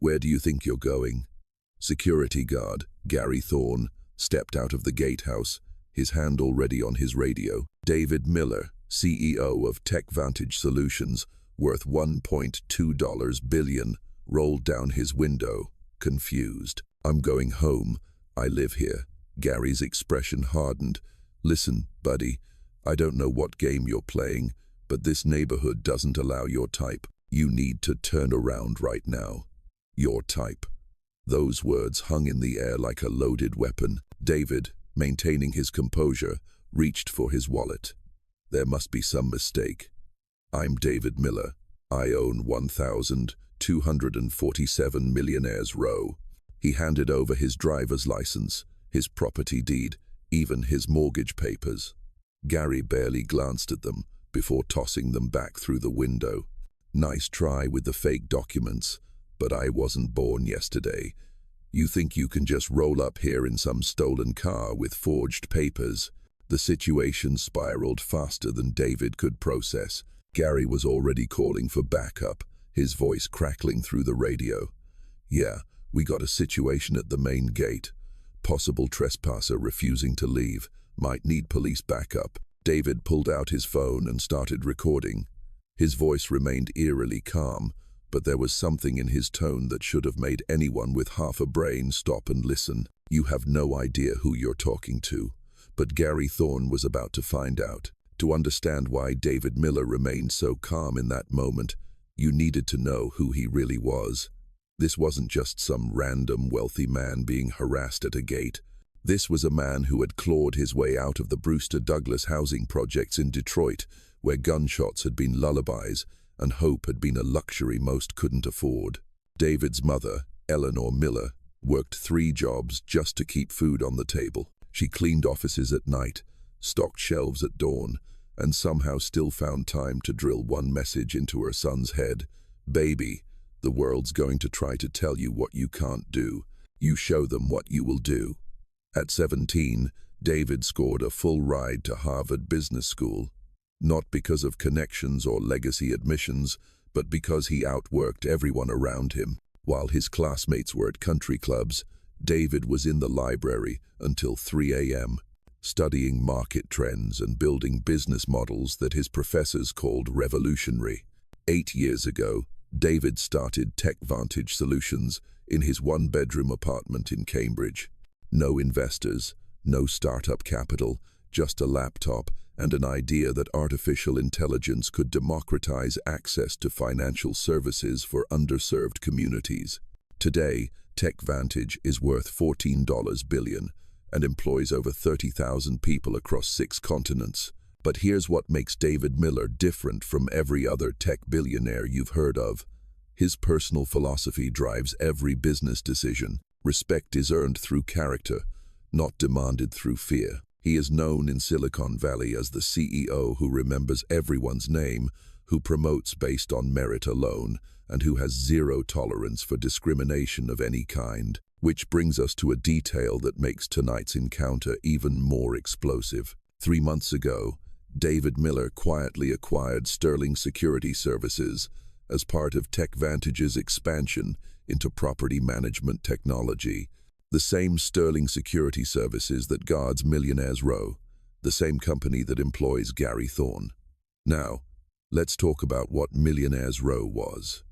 "Where do you think you're going?" Security guard, Gary Thorne, stepped out of the gatehouse, his hand already on his radio. David Miller, CEO of TechVantage Solutions, worth $1.2 billion, rolled down his window, confused. "I'm going home. I live here." Gary's expression hardened. "Listen, buddy, I don't know what game you're playing, but this neighborhood doesn't allow your type. You need to turn around right now. Your type." Those words hung in the air like a loaded weapon. David, maintaining his composure, reached for his wallet. "There must be some mistake. I'm David Miller. I own 1,247 Millionaires Row." He handed over his driver's license, his property deed, even his mortgage papers. Gary barely glanced at them before tossing them back through the window. "Nice try with the fake documents, but I wasn't born yesterday. You think you can just roll up here in some stolen car with forged papers?" The situation spiraled faster than David could process. Gary was already calling for backup, his voice crackling through the radio. "Yeah, we got a situation at the main gate. Possible trespasser refusing to leave. Might need police backup." David pulled out his phone and started recording. His voice remained eerily calm, but there was something in his tone that should have made anyone with half a brain stop and listen. "You have no idea who you're talking to." But Gary Thorne was about to find out. To understand why David Miller remained so calm in that moment, you needed to know who he really was. This wasn't just some random wealthy man being harassed at a gate. This was a man who had clawed his way out of the Brewster Douglas housing projects in Detroit, where gunshots had been lullabies and hope had been a luxury most couldn't afford. David's mother, Eleanor Miller, worked 3 jobs just to keep food on the table. She cleaned offices at night, stocked shelves at dawn, and somehow still found time to drill one message into her son's head. "Baby, the world's going to try to tell you what you can't do. You show them what you will do." At 17, David scored a full ride to Harvard Business School, not because of connections or legacy admissions, but because he outworked everyone around him. While his classmates were at country clubs, David was in the library until 3 a.m., studying market trends and building business models that his professors called revolutionary. 8 years ago, David started TechVantage Solutions in his 1-bedroom apartment in Cambridge. No investors, no startup capital, just a laptop and an idea that artificial intelligence could democratize access to financial services for underserved communities. Today, TechVantage is worth $14 billion and employs over 30,000 people across 6 continents. But here's what makes David Miller different from every other tech billionaire you've heard of. His personal philosophy drives every business decision. Respect is earned through character, not demanded through fear. He is known in Silicon Valley as the CEO who remembers everyone's name, who promotes based on merit alone, and who has zero tolerance for discrimination of any kind. Which brings us to a detail that makes tonight's encounter even more explosive. 3 months ago, David Miller quietly acquired Sterling Security Services as part of TechVantage's expansion into property management technology. The same Sterling Security Services that guards Millionaires Row, the same company that employs Gary Thorne. Now, let's talk about what Millionaires Row was.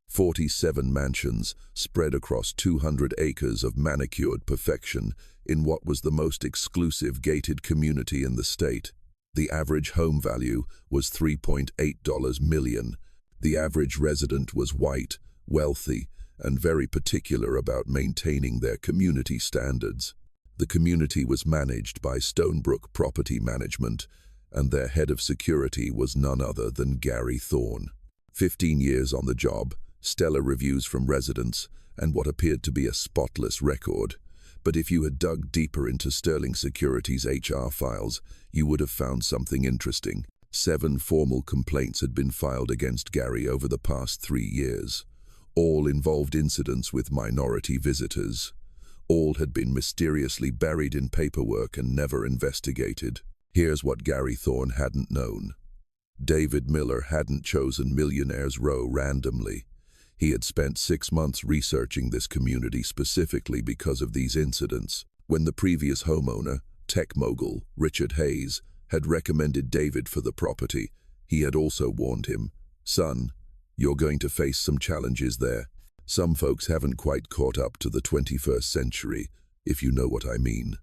47 mansions spread across 200 acres of manicured perfection in what was the most exclusive gated community in the state. The average home value was $3.8 million. The average resident was white, wealthy, and very particular about maintaining their community standards. The community was managed by Stonebrook Property Management, and their head of security was none other than Gary Thorne. 15 years on the job, stellar reviews from residents, and what appeared to be a spotless record. But if you had dug deeper into Sterling Security's HR files, you would have found something interesting. 7 formal complaints had been filed against Gary over the past 3 years. All involved incidents with minority visitors. All had been mysteriously buried in paperwork and never investigated. Here's what Gary Thorne hadn't known. David Miller hadn't chosen Millionaires Row randomly. He had spent 6 months researching this community specifically because of these incidents. When the previous homeowner, tech mogul Richard Hayes, had recommended David for the property, he had also warned him, "Son, you're going to face some challenges there. Some folks haven't quite caught up to the 21st century, if you know what I mean."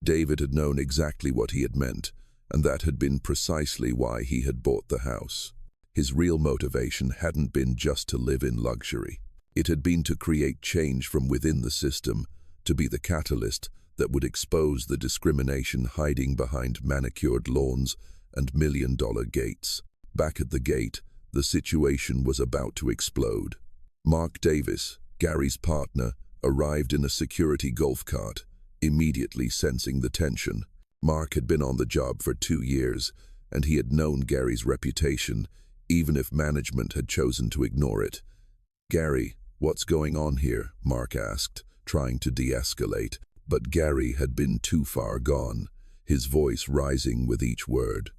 David had known exactly what he had meant, and that had been precisely why he had bought the house. His real motivation hadn't been just to live in luxury. It had been to create change from within the system, to be the catalyst that would expose the discrimination hiding behind manicured lawns and million-dollar gates. Back at the gate, the situation was about to explode. Mark Davis, Gary's partner, arrived in a security golf cart, immediately sensing the tension. Mark had been on the job for 2 years, and he had known Gary's reputation, even if management had chosen to ignore it. "Gary, what's going on here?" Mark asked, trying to de-escalate, but Gary had been too far gone, his voice rising with each word.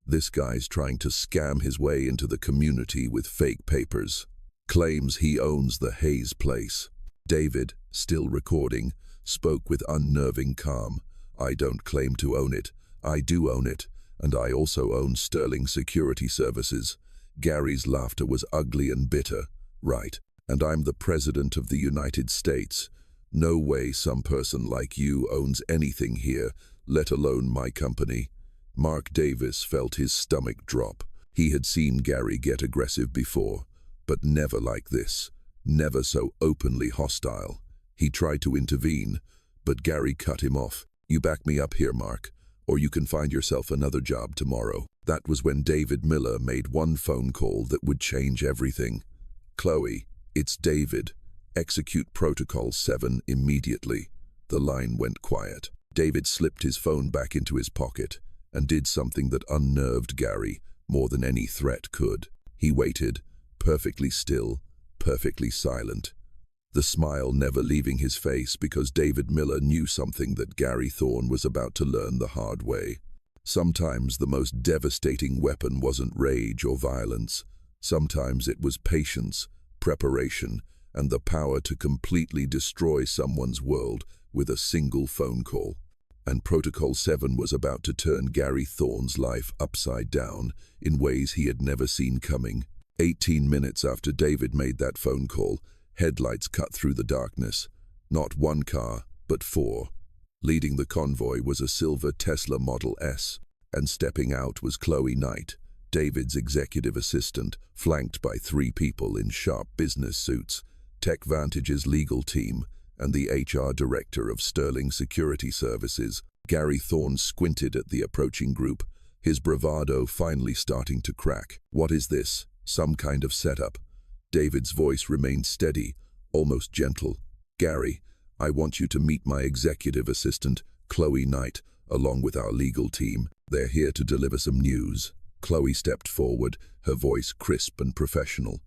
"This guy's trying to scam his way into the community with fake papers. Claims he owns the Hayes place." David, still recording, spoke with unnerving calm. "I don't claim to own it. I do own it, and I also own Sterling Security Services." Gary's laughter was ugly and bitter. "Right, and I'm the President of the United States. No way some person like you owns anything here, let alone my company." Mark Davis felt his stomach drop. He had seen Gary get aggressive before, but never like this, never so openly hostile. He tried to intervene, but Gary cut him off. "You back me up here, Mark, or you can find yourself another job tomorrow." That was when David Miller made one phone call that would change everything. "Chloe, it's David. Execute Protocol 7 immediately." The line went quiet. David slipped his phone back into his pocket and did something that unnerved Gary more than any threat could. He waited, perfectly still, perfectly silent, the smile never leaving his face because David Miller knew something that Gary Thorne was about to learn the hard way. Sometimes the most devastating weapon wasn't rage or violence. Sometimes it was patience, preparation, and the power to completely destroy someone's world with a single phone call. And Protocol 7 was about to turn Gary Thorne's life upside down in ways he had never seen coming. 18 minutes after David made that phone call, headlights cut through the darkness. Not one car, but 4. Leading the convoy was a silver Tesla Model S, and stepping out was Chloe Knight, David's executive assistant, flanked by 3 people in sharp business suits, TechVantage's legal team, and the HR director of Sterling Security Services. Gary Thorne squinted at the approaching group, his bravado finally starting to crack. "What is this? Some kind of setup?" David's voice remained steady, almost gentle. "Gary, I want you to meet my executive assistant, Chloe Knight, along with our legal team. They're here to deliver some news." Chloe stepped forward, her voice crisp and professional.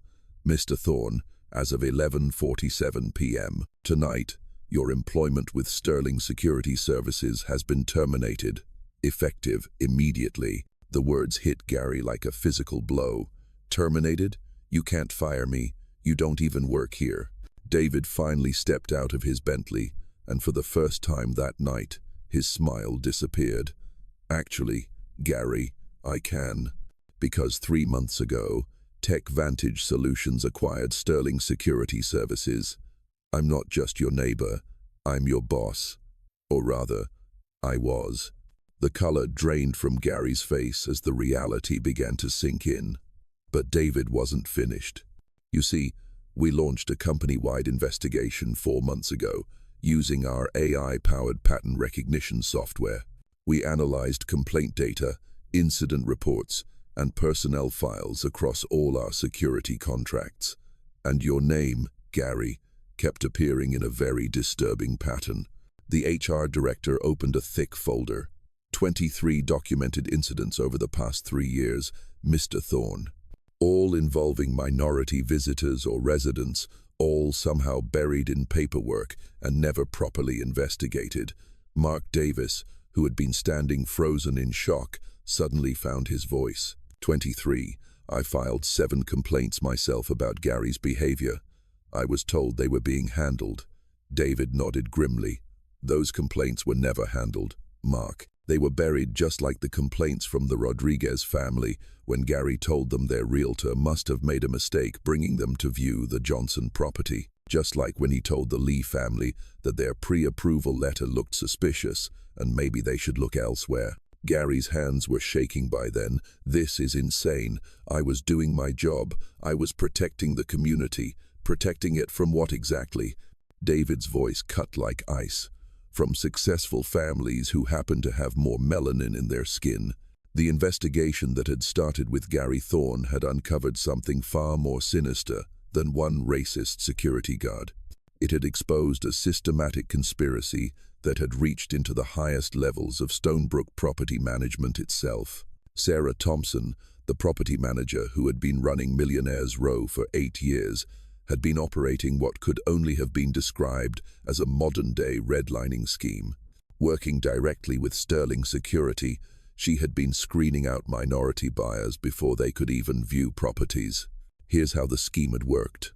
"Mr. Thorne, as of 11:47 p.m. tonight, your employment with Sterling Security Services has been terminated, effective immediately." The words hit Gary like a physical blow. "Terminated? You can't fire me. You don't even work here." David finally stepped out of his Bentley, and for the first time that night, his smile disappeared. "Actually, Gary, I can. Because 3 months ago, TechVantage Solutions acquired Sterling Security Services. I'm not just your neighbor, I'm your boss. Or rather, I was." The color drained from Gary's face as the reality began to sink in. But David wasn't finished. "You see, we launched a company-wide investigation 4 months ago, using our AI-powered pattern recognition software. We analyzed complaint data, incident reports, and personnel files across all our security contracts. And your name, Gary, kept appearing in a very disturbing pattern." The HR director opened a thick folder. 23 documented incidents over the past 3 years, Mr. Thorne. All involving minority visitors or residents, all somehow buried in paperwork and never properly investigated. Mark Davis, who had been standing frozen in shock, suddenly found his voice. 23. I filed 7 complaints myself about Gary's behavior. I was told they were being handled. David nodded grimly. Those complaints were never handled, Mark. They were buried just like the complaints from the Rodriguez family when Gary told them their realtor must have made a mistake bringing them to view the Johnson property. Just like when he told the Lee family that their pre-approval letter looked suspicious and maybe they should look elsewhere. Gary's hands were shaking by then. This is insane. I was doing my job. I was protecting the community. Protecting it from what exactly? David's voice cut like ice. From successful families who happened to have more melanin in their skin. The investigation that had started with Gary Thorne had uncovered something far more sinister than one racist security guard. It had exposed a systematic conspiracy that had reached into the highest levels of Stonebrook property management itself. Sarah Thompson, the property manager who had been running Billionaire's Row for 8 years, had been operating what could only have been described as a modern-day redlining scheme. Working directly with Sterling Security, she had been screening out minority buyers before they could even view properties. Here's how the scheme had worked.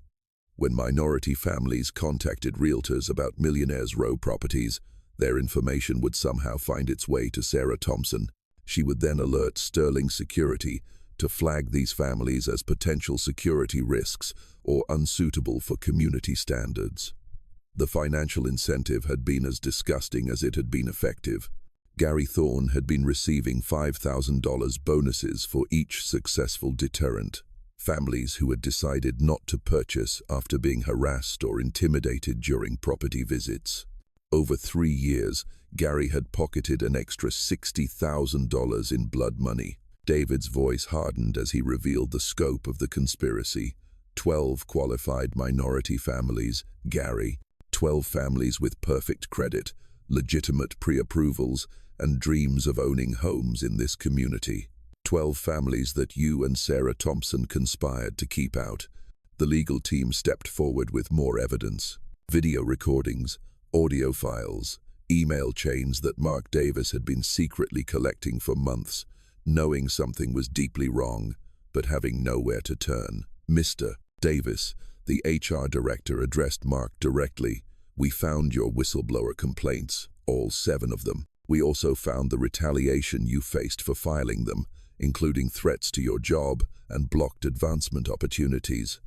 When minority families contacted realtors about Billionaire's Row properties, their information would somehow find its way to Sarah Thompson. She would then alert Sterling Security to flag these families as potential security risks or unsuitable for community standards. The financial incentive had been as disgusting as it had been effective. Gary Thorne had been receiving $5,000 bonuses for each successful deterrent. Families who had decided not to purchase after being harassed or intimidated during property visits. Over 3 years, Gary had pocketed an extra $60,000 in blood money. David's voice hardened as he revealed the scope of the conspiracy. 12 qualified minority families, Gary. 12 families with perfect credit, legitimate pre-approvals, and dreams of owning homes in this community. 12 families that you and Sarah Thompson conspired to keep out. The legal team stepped forward with more evidence. Video recordings, audio files, email chains that Mark Davis had been secretly collecting for months, knowing something was deeply wrong, but having nowhere to turn. Mr. Davis, the HR director, addressed Mark directly. We found your whistleblower complaints, all 7 of them. We also found the retaliation you faced for filing them, including threats to your job and blocked advancement opportunities.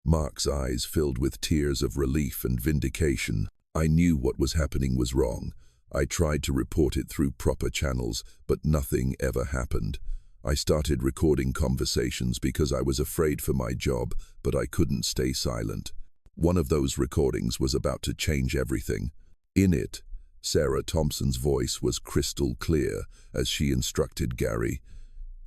Mark's eyes filled with tears of relief and vindication. I knew what was happening was wrong. I tried to report it through proper channels, but nothing ever happened. I started recording conversations because I was afraid for my job, but I couldn't stay silent. One of those recordings was about to change everything. In it, Sarah Thompson's voice was crystal clear as she instructed Gary,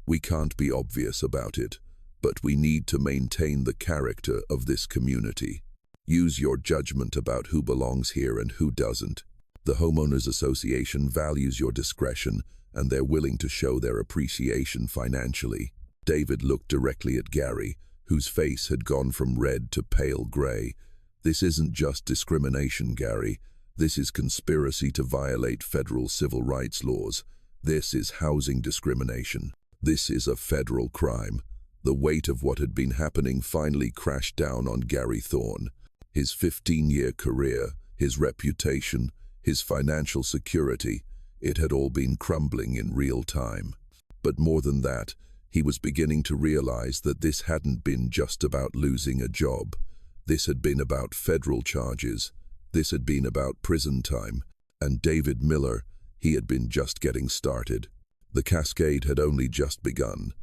"We can't be obvious about it, but we need to maintain the character of this community. Use your judgment about who belongs here and who doesn't. The Homeowners Association values your discretion, and they're willing to show their appreciation financially." David looked directly at Gary, whose face had gone from red to pale gray. "This isn't just discrimination, Gary. This is conspiracy to violate federal civil rights laws. This is housing discrimination. This is a federal crime." The weight of what had been happening finally crashed down on Gary Thorne. His 15-year career, his reputation, his financial security, it had all been crumbling in real time. But more than that, he was beginning to realize that this hadn't been just about losing a job. This had been about federal charges. This had been about prison time. And David Miller, he had been just getting started. The cascade had only just begun.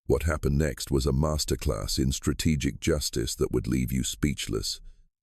What happened next was a masterclass in strategic justice that would leave you speechless.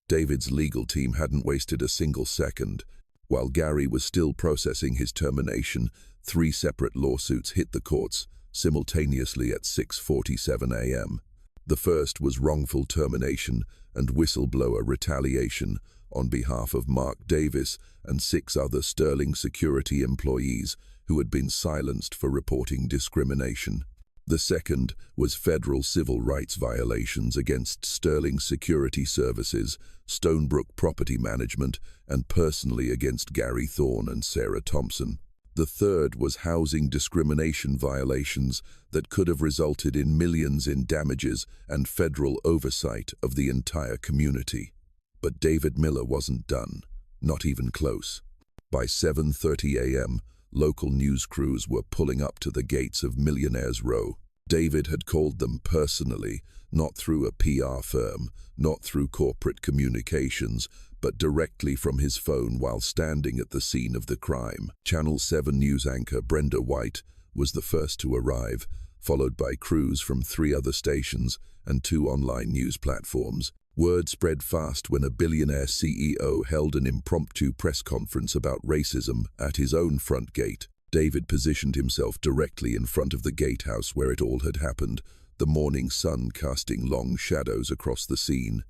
David's legal team hadn't wasted a single second. While Gary was still processing his termination, 3 separate lawsuits hit the courts simultaneously at 6:47 a.m. The first was wrongful termination and whistleblower retaliation on behalf of Mark Davis and 6 other Sterling Security employees who had been silenced for reporting discrimination. The second was federal civil rights violations against Sterling Security Services, Stonebrook Property Management, and personally against Gary Thorne and Sarah Thompson. The third was housing discrimination violations that could have resulted in millions in damages and federal oversight of the entire community. But David Miller wasn't done, not even close. By 7:30 a.m., local news crews were pulling up to the gates of Millionaire's Row. David had called them personally, not through a PR firm, not through corporate communications, but directly from his phone while standing at the scene of the crime. Channel 7 news anchor Brenda White was the first to arrive, followed by crews from 3 other stations and 2 online news platforms. Word spread fast when a Billionaire CEO held an impromptu press conference about racism at his own front gate. David positioned himself directly in front of the gatehouse where it all had happened, the morning sun casting long shadows across the scene.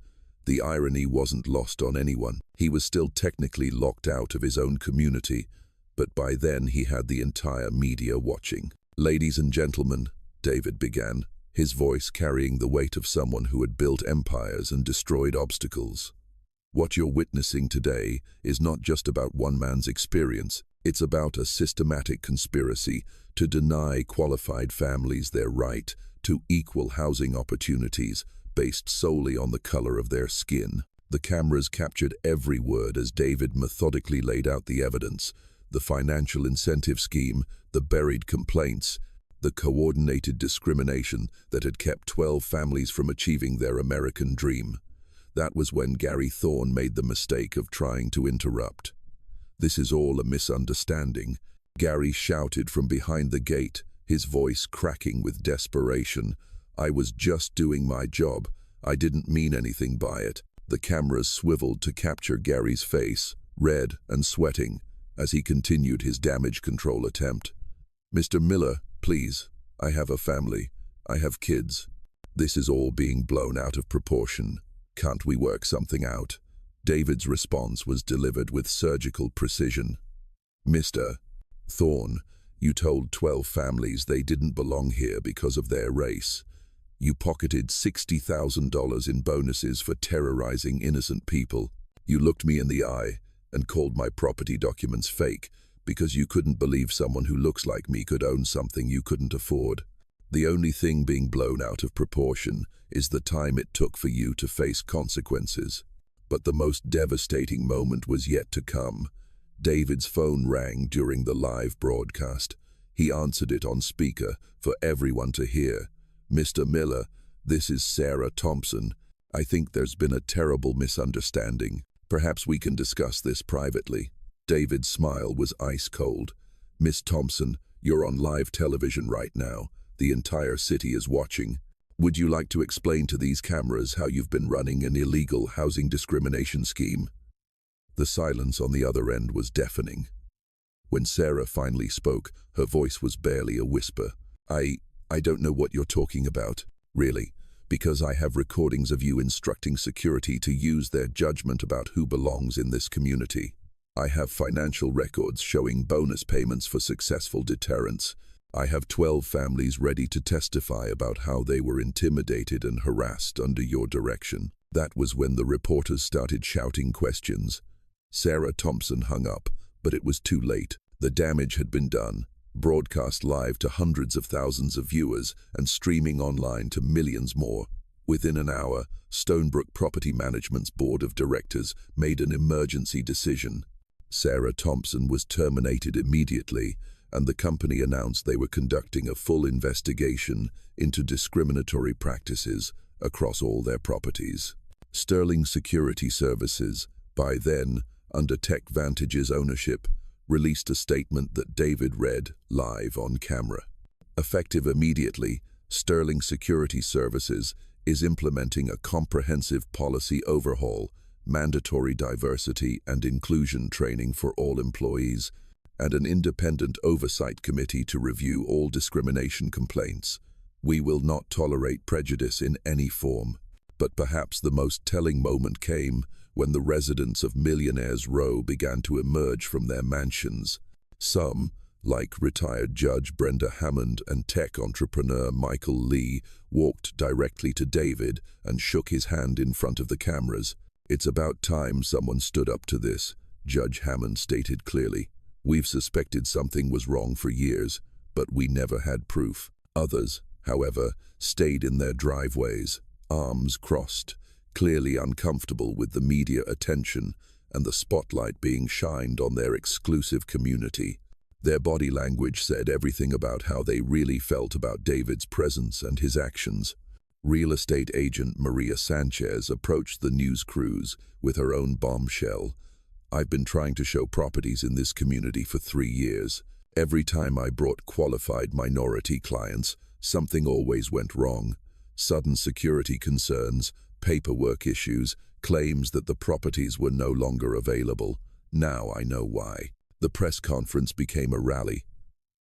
The irony wasn't lost on anyone. He was still technically locked out of his own community, but by then he had the entire media watching. "Ladies and gentlemen," David began, his voice carrying the weight of someone who had built empires and destroyed obstacles. "What you're witnessing today is not just about one man's experience. It's about a systematic conspiracy to deny qualified families their right to equal housing opportunities based solely on the color of their skin." The cameras captured every word as David methodically laid out the evidence, the financial incentive scheme, the buried complaints, the coordinated discrimination that had kept 12 families from achieving their American dream. That was when Gary Thorne made the mistake of trying to interrupt. "This is all a misunderstanding," Gary shouted from behind the gate, his voice cracking with desperation. "I was just doing my job. I didn't mean anything by it." The cameras swiveled to capture Gary's face, red and sweating, as he continued his damage control attempt. "Mr. Miller, please, I have a family. I have kids. This is all being blown out of proportion. Can't we work something out?" David's response was delivered with surgical precision. "Mr. Thorne, you told 12 families they didn't belong here because of their race. You pocketed $60,000 in bonuses for terrorizing innocent people. You looked me in the eye and called my property documents fake because you couldn't believe someone who looks like me could own something you couldn't afford. The only thing being blown out of proportion is the time it took for you to face consequences. But the most devastating moment was yet to come. David's phone rang during the live broadcast. He answered it on speaker for everyone to hear. "Mr. Miller, this is Sarah Thompson. I think there's been a terrible misunderstanding. Perhaps we can discuss this privately." David's smile was ice cold. "Miss Thompson, you're on live television right now. The entire city is watching. Would you like to explain to these cameras how you've been running an illegal housing discrimination scheme?" The silence on the other end was deafening. When Sarah finally spoke, her voice was barely a whisper. I don't know what you're talking about, really, because I have recordings of you instructing security to use their judgment about who belongs in this community. I have financial records showing bonus payments for successful deterrence. I have 12 families ready to testify about how they were intimidated and harassed under your direction." That was when the reporters started shouting questions. Sarah Thompson hung up, but it was too late. The damage had been done, broadcast live to hundreds of thousands of viewers and streaming online to millions more. Within an hour, Stonebrook Property Management's board of directors made an emergency decision. Sarah Thompson was terminated immediately, and the company announced they were conducting a full investigation into discriminatory practices across all their properties. Sterling Security Services, by then under Tech Vantage's ownership, released a statement that David read live on camera. Effective immediately, Sterling Security Services is implementing a comprehensive policy overhaul, mandatory diversity and inclusion training for all employees, and an independent oversight committee to review all discrimination complaints. We will not tolerate prejudice in any form. But perhaps the most telling moment came when the residents of Millionaire's Row began to emerge from their mansions. Some, like retired Judge Brenda Hammond and tech entrepreneur Michael Lee, walked directly to David and shook his hand in front of the cameras. "It's about time someone stood up to this," Judge Hammond stated clearly. We've suspected something was wrong for years, but we never had proof. Others, however, stayed in their driveways, arms crossed, clearly uncomfortable with the media attention and the spotlight being shined on their exclusive community. Their body language said everything about how they really felt about David's presence and his actions. Real estate agent Maria Sanchez approached the news crews with her own bombshell. "I've been trying to show properties in this community for 3 years. Every time I brought qualified minority clients, something always went wrong. Sudden security concerns, paperwork issues, claims that the properties were no longer available. Now I know why." The press conference became a rally.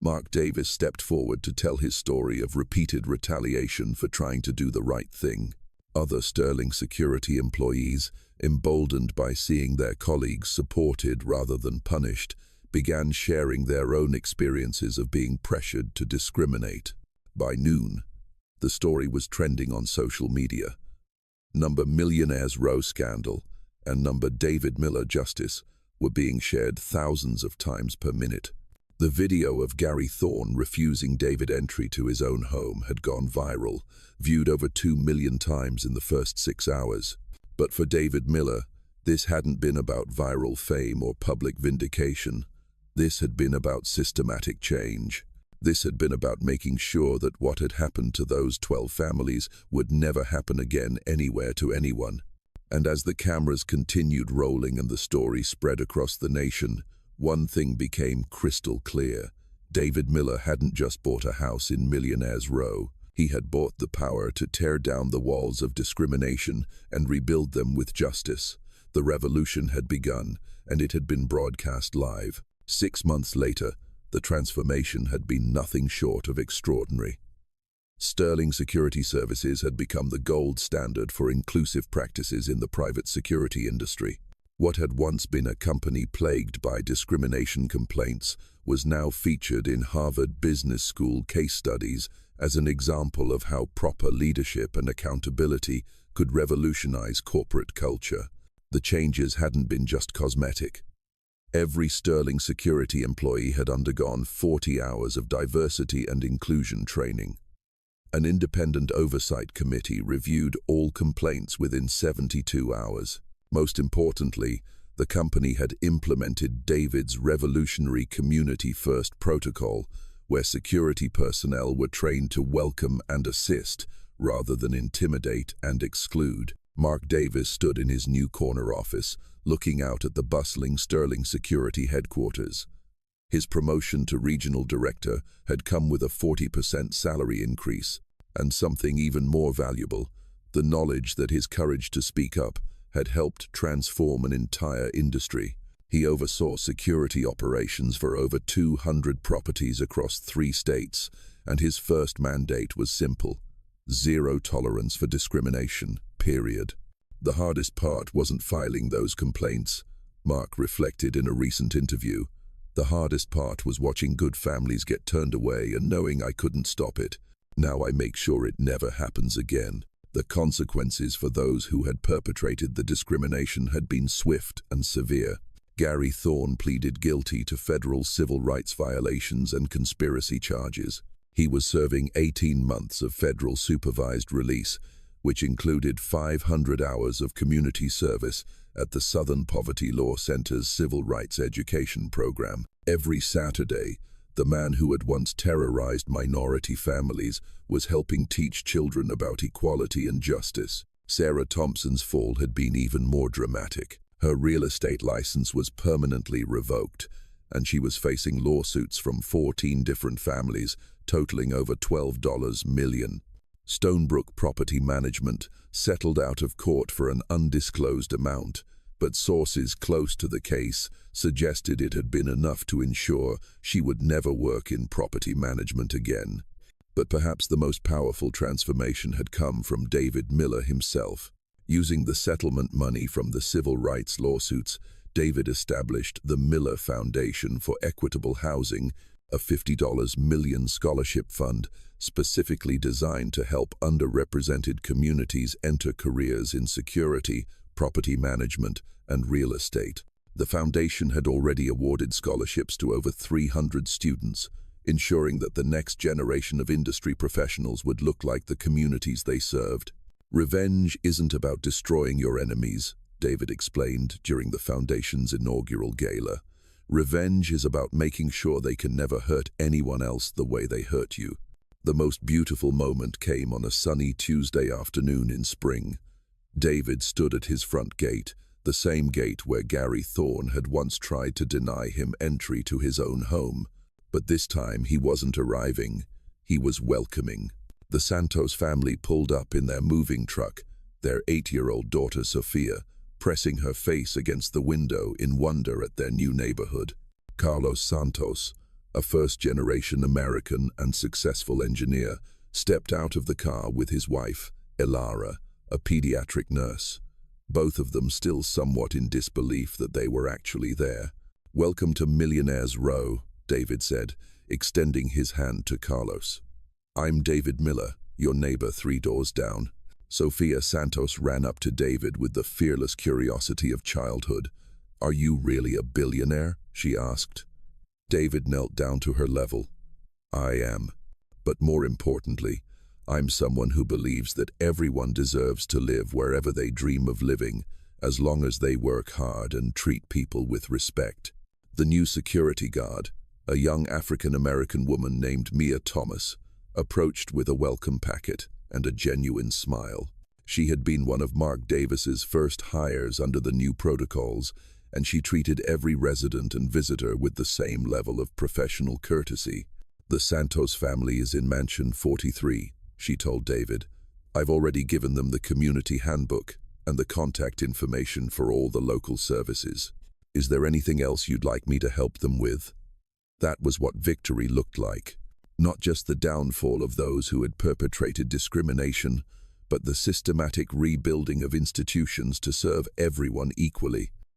Mark Davis stepped forward to tell his story of repeated retaliation for trying to do the right thing. Other Sterling Security employees, emboldened by seeing their colleagues supported rather than punished, began sharing their own experiences of being pressured to discriminate. By noon, the story was trending on social media. Number Millionaire's Row scandal and number David Miller justice were being shared thousands of times per minute. The video of Gary Thorne refusing David entry to his own home had gone viral, viewed over 2 million times in the first 6 hours. But for David Miller, this hadn't been about viral fame or public vindication. This had been about systematic change. This had been about making sure that what had happened to those 12 families would never happen again anywhere to anyone. And as the cameras continued rolling and the story spread across the nation, one thing became crystal clear. David Miller hadn't just bought a house in Millionaire's Row. He had bought the power to tear down the walls of discrimination and rebuild them with justice. The revolution had begun, and it had been broadcast live. 6 months later, the transformation had been nothing short of extraordinary. Sterling Security Services had become the gold standard for inclusive practices in the private security industry. What had once been a company plagued by discrimination complaints was now featured in Harvard Business School case studies as an example of how proper leadership and accountability could revolutionize corporate culture. The changes hadn't been just cosmetic. Every Sterling Security employee had undergone 40 hours of diversity and inclusion training. An independent oversight committee reviewed all complaints within 72 hours. Most importantly, the company had implemented David's revolutionary community-first protocol, where security personnel were trained to welcome and assist rather than intimidate and exclude. Mark Davis stood in his new corner office, looking out at the bustling Sterling Security headquarters. His promotion to regional director had come with a 40% salary increase, and something even more valuable, the knowledge that his courage to speak up had helped transform an entire industry. He oversaw security operations for over 200 properties across 3 states, and his first mandate was simple: zero tolerance for discrimination, period. The hardest part wasn't filing those complaints, Mark reflected in a recent interview. The hardest part was watching good families get turned away and knowing I couldn't stop it. Now I make sure it never happens again. The consequences for those who had perpetrated the discrimination had been swift and severe. Gary Thorne pleaded guilty to federal civil rights violations and conspiracy charges. He was serving 18 months of federal supervised release, which included 500 hours of community service at the Southern Poverty Law Center's Civil Rights Education Program. Every Saturday, the man who had once terrorized minority families was helping teach children about equality and justice. Sarah Thompson's fall had been even more dramatic. Her real estate license was permanently revoked, and she was facing lawsuits from 14 different families, totaling over $12 million. Stonebrook Property Management settled out of court for an undisclosed amount, but sources close to the case suggested it had been enough to ensure she would never work in property management again. But perhaps the most powerful transformation had come from David Miller himself. Using the settlement money from the civil rights lawsuits, David established the Miller Foundation for Equitable Housing, a $50 million scholarship fund specifically designed to help underrepresented communities enter careers in security, property management, and real estate. The foundation had already awarded scholarships to over 300 students, ensuring that the next generation of industry professionals would look like the communities they served. Revenge isn't about destroying your enemies, David explained during the foundation's inaugural gala. Revenge is about making sure they can never hurt anyone else the way they hurt you. The most beautiful moment came on a sunny Tuesday afternoon in spring. David stood at his front gate, the same gate where Gary Thorne had once tried to deny him entry to his own home. But this time he wasn't arriving, he was welcoming. The Santos family pulled up in their moving truck, their 8-year-old daughter Sophia pressing her face against the window in wonder at their new neighborhood. Carlos Santos, a first-generation American and successful engineer, stepped out of the car with his wife, Elara, a pediatric nurse. Both of them still somewhat in disbelief that they were actually there. "Welcome to Millionaire's Row," David said, extending his hand to Carlos. "I'm David Miller, your neighbor 3 doors down." Sophia Santos ran up to David with the fearless curiosity of childhood. "Are you really a billionaire?" she asked. David knelt down to her level. "I am. But more importantly, I'm someone who believes that everyone deserves to live wherever they dream of living, as long as they work hard and treat people with respect." The new security guard, a young African-American woman named Mia Thomas, approached with a welcome packet and a genuine smile. She had been one of Mark Davis's first hires under the new protocols, and she treated every resident and visitor with the same level of professional courtesy. "The Santos family is in Mansion 43, she told David. "I've already given them the community handbook and the contact information for all the local services. Is there anything else you'd like me to help them with?" That was what victory looked like. Not just the downfall of those who had perpetrated discrimination, but the systematic rebuilding of institutions to serve everyone equally.